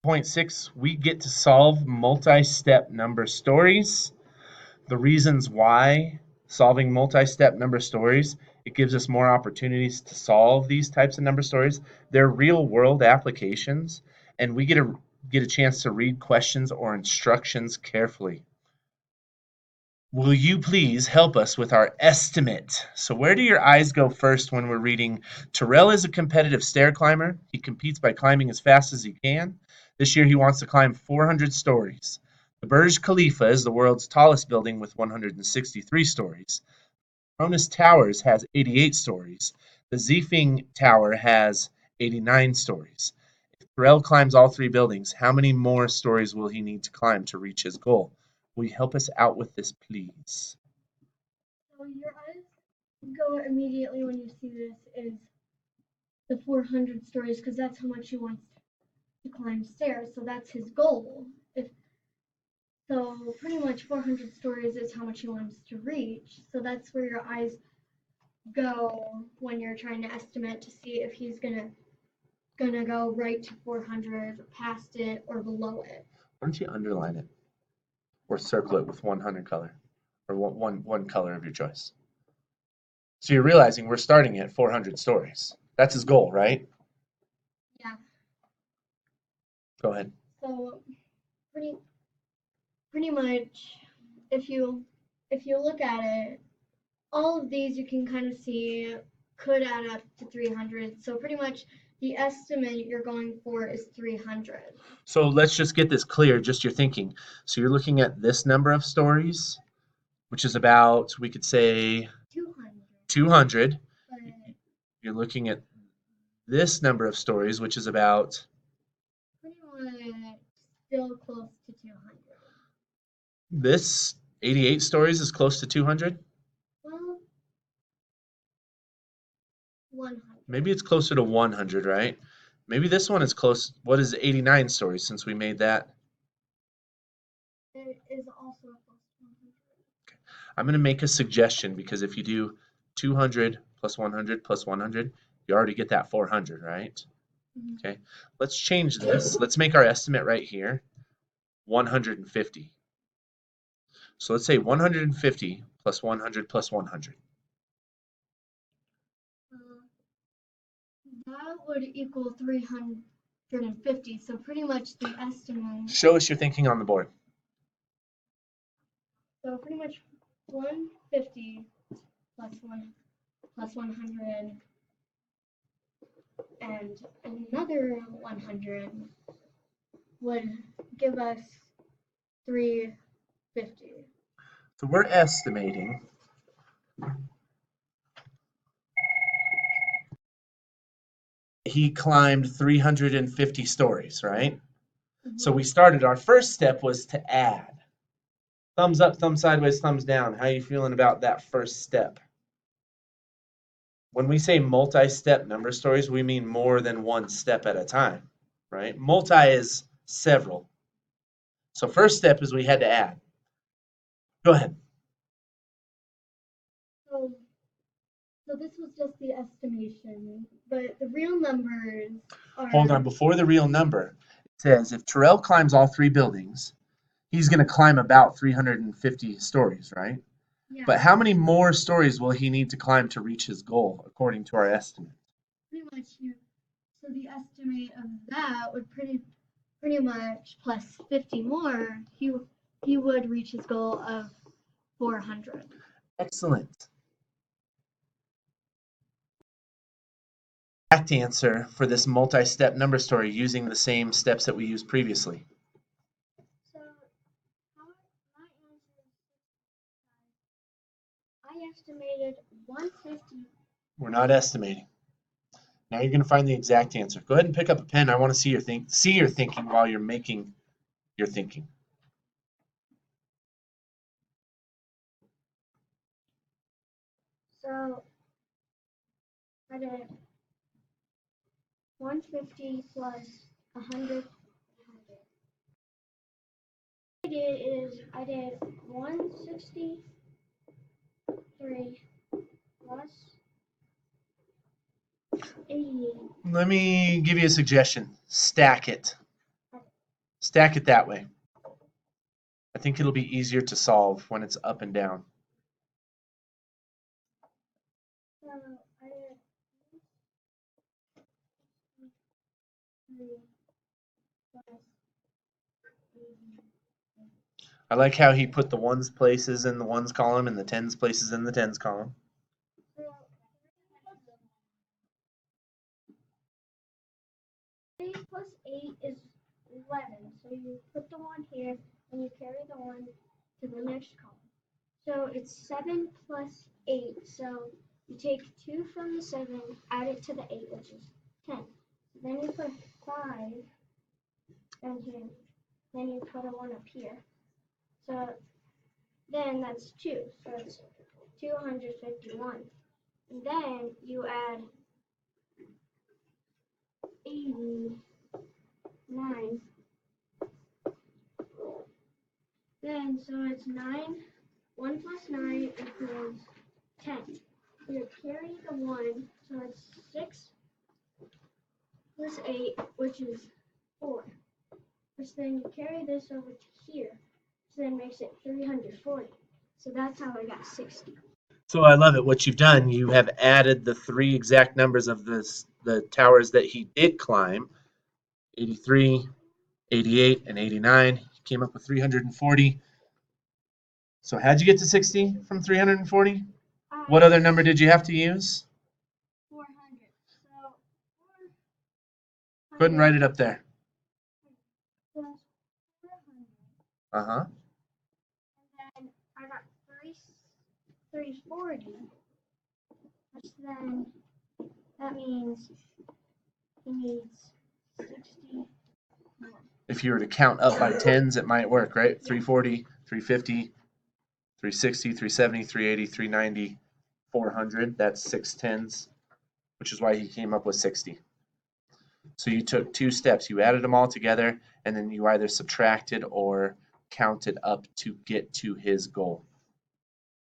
Point 6, we get to solve multi-step number stories. The reasons why solving multi-step number stories, it gives us more opportunities to solve these types of number stories. They're real world applications, and we get a chance to read questions or instructions carefully. Will you please help us with our estimate? So where do your eyes go first when we're reading? Terrell is a competitive stair climber. He competes by climbing as fast as he can. This year he wants to climb 400 stories. The Burj Khalifa is the world's tallest building with 163 stories. Cronus Towers has 88 stories. The Ziefing Tower has 89 stories. If Terrell climbs all three buildings, how many more stories will he need to climb to reach his goal? Will you help us out with this, please? So your eyes go immediately when you see this is the 400 stories because that's how much he wants to climb stairs. So that's his goal. So pretty much 400 stories is how much he wants to reach. So that's where your eyes go when you're trying to estimate to see if he's gonna go right to 400, past it, or below it. Why don't you underline it or circle it with 100 color or one color of your choice? So you're realizing we're starting at 400 stories. That's his goal, right? Yeah. Go ahead. So pretty much if you look at it, all of these you can kind of see could add up to 300. So pretty much the estimate you're going for is 300. So let's just get this clear, just your thinking. So you're looking at this number of stories, which is about, we could say 200. But You're looking at this number of stories, which is about pretty much still close to 200. this 88 stories is close to 200. Well, 100. Maybe it's closer to 100, right? Maybe this one is close. What is 89 stories since we made that? It is also close to 100. I'm going to make a suggestion because if you do 200 plus 100 plus 100, you already get that 400, right? Mhm. Okay, let's change this. Let's make our estimate right here 150. So let's say 150 plus 100 plus 100. That would equal 350. So pretty much the estimate. Show us your thinking on the board. So pretty much 150 plus 100 and another 100 would give us 350. So we're estimating he climbed 350 stories, right? So we started, our first step was to add. Thumbs up, thumbs sideways, thumbs down. How are you feeling about that first step? When we say multi-step number stories, we mean more than one step at a time, right? Multi is several. So first step is we had to add. Go ahead. So this was just the estimation, but the real numbers are. Hold on, before the real number, it says if Terrell climbs all three buildings, he's going to climb about 350 stories, right? Yeah. But how many more stories will he need to climb to reach his goal, according to our estimate? Pretty much so the estimate of that would pretty much plus 50 more, he would reach his goal of 400. Excellent. Exact answer for this multi-step number story using the same steps that we used previously. So my answer is I estimated 150. We're not estimating. Now you're going to find the exact answer. Go ahead and pick up a pen. I want to see your thinking while you're making your thinking. So I did 150 plus 100. I did 163 plus 88. Let me give you a suggestion. Stack it. Stack it that way. I think it'll be easier to solve when it's up and down. I like how he put the ones places in the ones column and the tens places in the tens column. 3 plus 8 is 11. So you put the 1 here and you carry the 1 to the next column. So it's 7 plus 8. So you take 2 from the 7, add it to the 8, which is 10. Then you put 5 down here. Then you put a 1 up here. So then that's 2. So it's 251. And then you add 89. Then so it's 9. 1 plus 9 equals 10. So you carry the 1, so it's 6 plus 8, which is 4. Which then you carry this over to here, so then makes it 340. So that's how I got 60. So I love it. What you've done, you have added the 3 exact numbers of the towers that he did climb, 83, 88, and 89. He came up with 340. So how'd you get to 60 from 340? What other number did you have to use? 400. So Go ahead and write it up there. plus 400. Uh-huh. And then I got 340. Which then, that means he needs 60 more. If you were to count up by tens, it might work, right? 340, 350, 360, 370, 380, 390, 400. That's 6 tens, which is why he came up with 60. So you took 2 steps. You added them all together, and then you either subtracted or counted up to get to his goal.